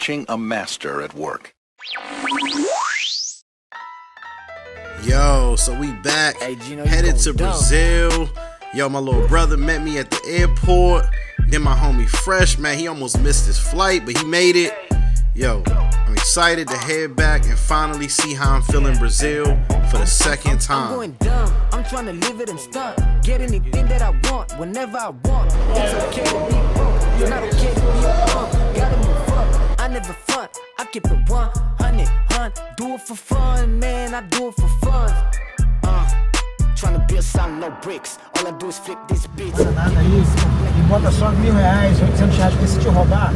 watching a master at work. Yo, so we back, headed to Brazil. Yo, my little brother met me at the airport. Then my homie Fresh, man, he almost missed his flight, but he made it. Yo, I'm excited to head back and finally see how I'm feeling Brazil for the second time. I'm going dumb, I'm trying to live it and stunt. Get anything that I want, whenever I want. It's okay to be broke, it's not okay to be a bum. Gotta move up, I never front, I keep it 100, do it for fun, man, I do it for fun. Trying to build some no bricks, all I do is flip this bitch. Bota só R$1.000, R$800 pra se te roubar.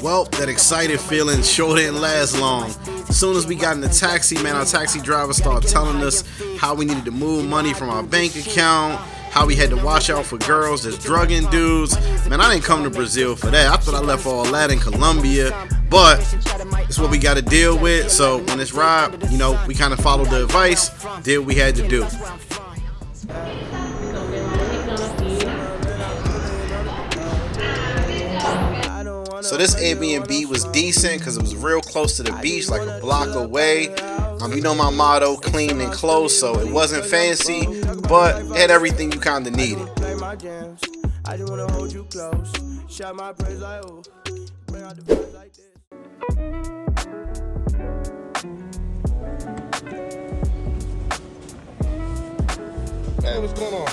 Well, that excited feeling sure didn't last long. As soon as we got in the taxi, man, our taxi driver started telling us how we needed to move money from our bank account, how we had to watch out for girls that's drugging dudes. Man, I didn't come to Brazil for that. I thought I left all that in Colombia, but it's what we got to deal with. So when it's ride, you know, we kind of followed the advice, did what we had to do. So this Airbnb was decent because it was real close to the beach, like a block away. You know my motto, clean and close, so it wasn't fancy, but it had everything you kind of needed. Hey, what's going on?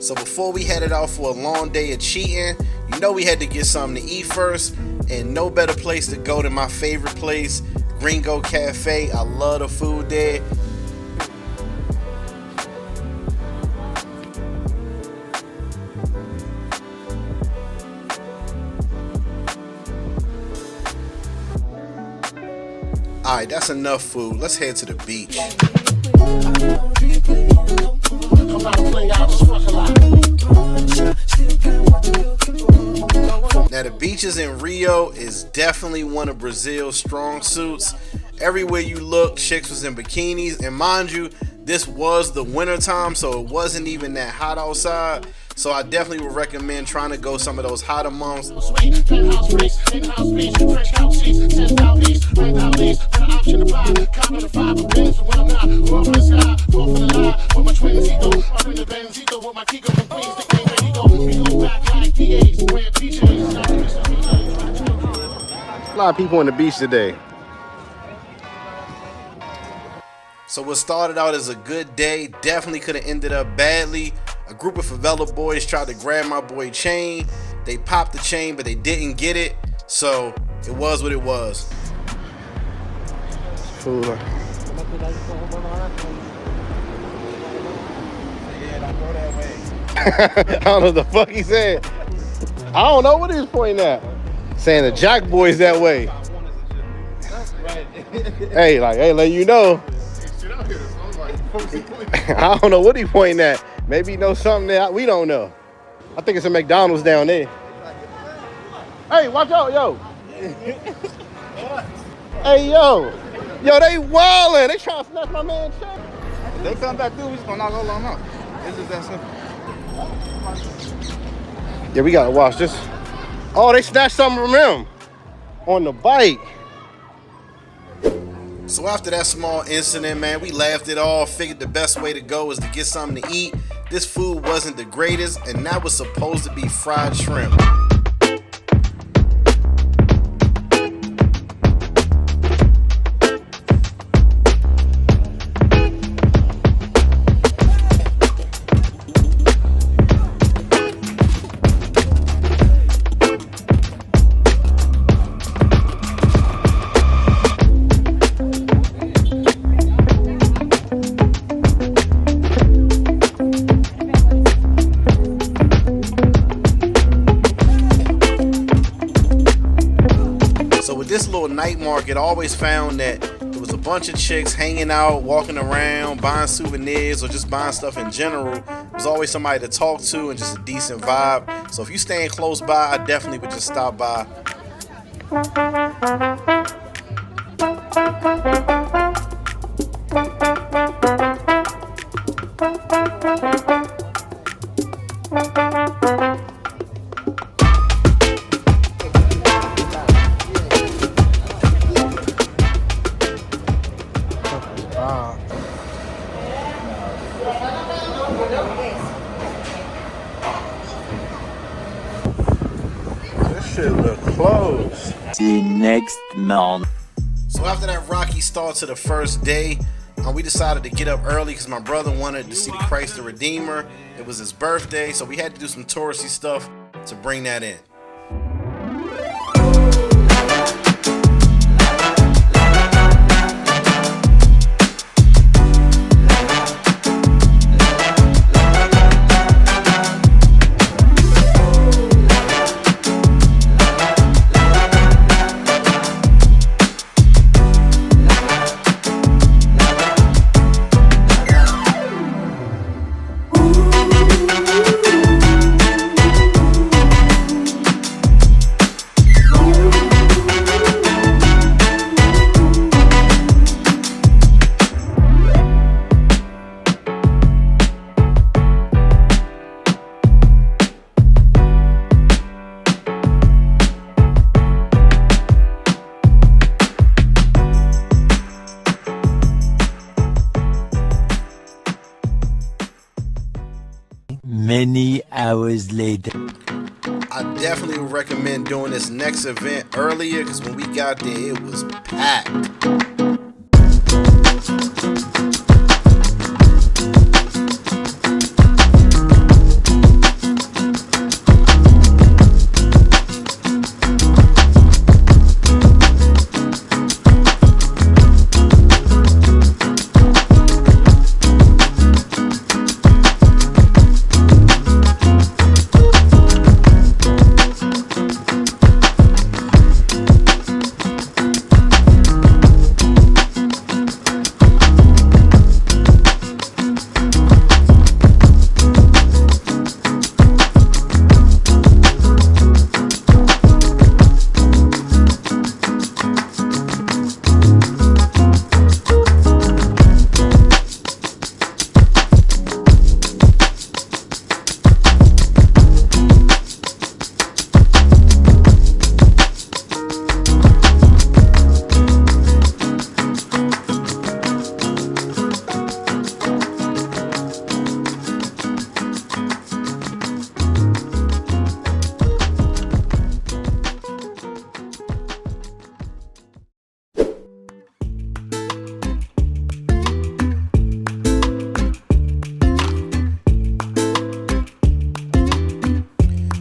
So before we headed out for a long day of cheating, you know we had to get something to eat first, and no better place to go than my favorite place, Gringo Cafe. I love the food there. Alright, that's enough food. Let's head to the beach. Now the beaches in Rio is definitely one of Brazil's strong suits. Everywhere you look, chicks was in bikinis, and mind you, this was the winter time, so it wasn't even that hot outside. So I definitely would recommend trying to go some of those hotter months. A lot of people on the beach today. So what started out as a good day definitely could have ended up badly. A group of favela boys tried to grab my boy chain. They popped the chain, but they didn't get it. So it was what it was. Cool. I don't know what the fuck he said. I don't know what he was pointing at. Saying the Jack Boy's that way. Hey, let you know. I don't know what he pointing at. Maybe he knows something that we don't know. I think it's a McDonald's down there. Hey, watch out, yo. Hey, yo. Yo, they wildin'. They trying to snatch my man check. If they come back through, we just gonna knock all of them out. It's just that simple. Yeah, we gotta watch this. Oh, they snatched something from him on the bike. So after that small incident, man, we laughed it off, figured the best way to go was to get something to eat. This food wasn't the greatest, and that was supposed to be fried shrimp. Night market, I always found that there was a bunch of chicks hanging out, walking around, buying souvenirs or just buying stuff in general. There was always somebody to talk to and just a decent vibe. So if you staying close by, I definitely would just stop by. This shit look closed. The next morning. So after that rocky start to the first day, we decided to get up early because my brother wanted to see the Christ the Redeemer. It was his birthday, so we had to do some touristy stuff to bring that in. Many hours later. I definitely would recommend doing this next event earlier because when we got there, it was packed.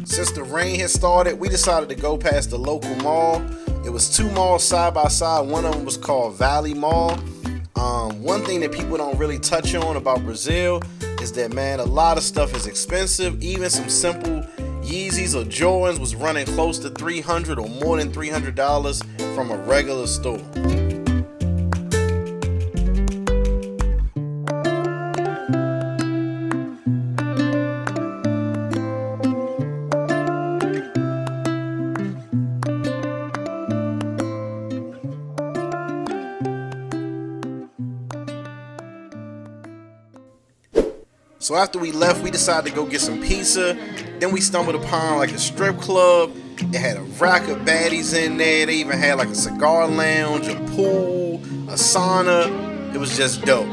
Since the rain had started, we decided to go past the local mall. It was two malls side by side. One of them was called Valley Mall. One thing that people don't really touch on about Brazil is that, man, a lot of stuff is expensive. Even some simple Yeezys or Jordans was running close to $300 or more than $300 from a regular store. So after we left, we decided to go get some pizza. Then we stumbled upon like a strip club. It had a rack of baddies in there. They even had like a cigar lounge, a pool, a sauna. It was just dope.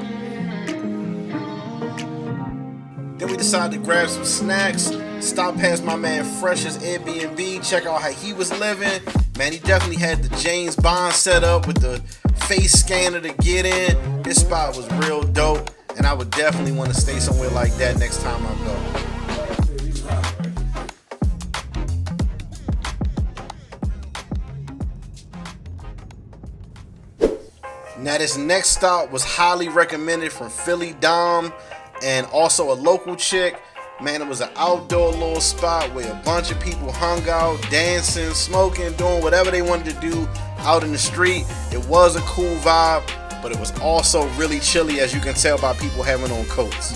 Then we decided to grab some snacks, stop past my man Fresh's Airbnb, check out how he was living. Man, he definitely had the James Bond set up with the face scanner to get in. This spot was real dope. And I would definitely want to stay somewhere like that next time I go. Now this next stop was highly recommended from Philly Dom and also a local chick. Man, it was an outdoor little spot where a bunch of people hung out, dancing, smoking, doing whatever they wanted to do out in the street. It was a cool vibe, but it was also really chilly, as you can tell by people having on coats.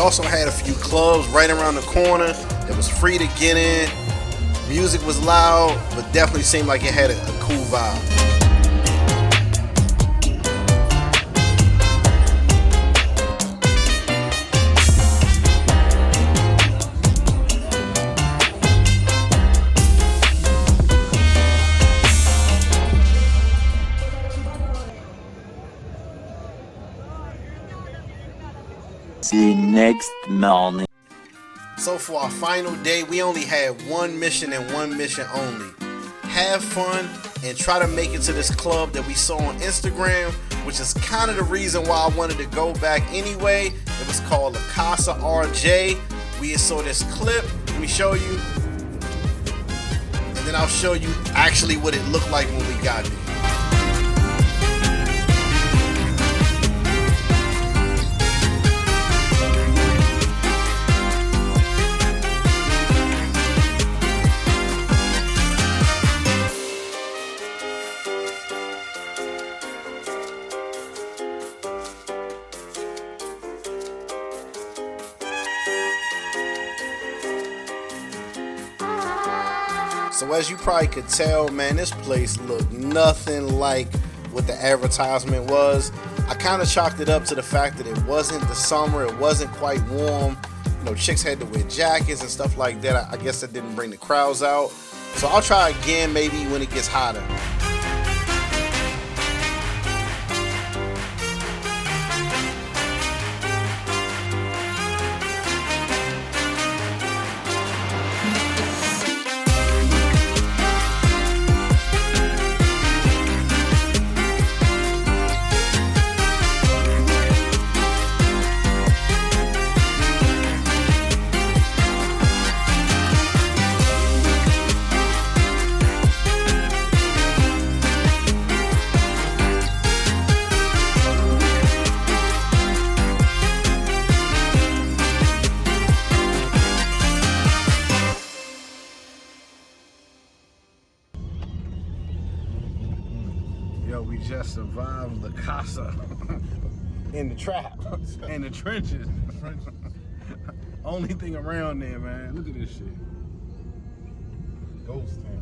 also had a few clubs right around the corner that was free to get in. Music was loud, but definitely seemed like it had a cool vibe. The next morning. So for our final day, we only had one mission and one mission only. Have fun and try to make it to this club that we saw on Instagram, which is kind of the reason why I wanted to go back anyway. It was called La Casa RJ. We saw this clip. Let me show you. And then I'll show you actually what it looked like when we got there. So as you probably could tell, man, this place looked nothing like what the advertisement was. I kind of chalked it up to the fact that it wasn't the summer, it wasn't quite warm. You know, chicks had to wear jackets and stuff like that. I guess that didn't bring the crowds out. So I'll try again maybe when it gets hotter. Yo, we just survived La Casa in the trap, in the trenches. Only thing around there, man. Look at this shit. Ghost town.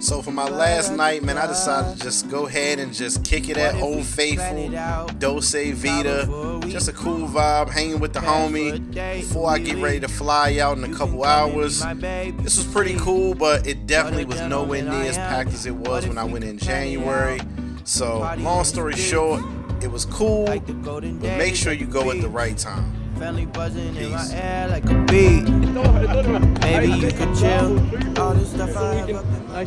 So for my last night, man, I decided to just go ahead and just kick it at Old Faithful, Dulce Vita. Just a cool vibe, hanging with the homie before I get ready to fly out in a couple hours. This was pretty cool, but it definitely was nowhere near as packed as it was when I went in January. So long story short, it was cool, but make sure you go at the right time. Family buzzing in my air like a beat. Maybe you could chill. All this stuff I have up in my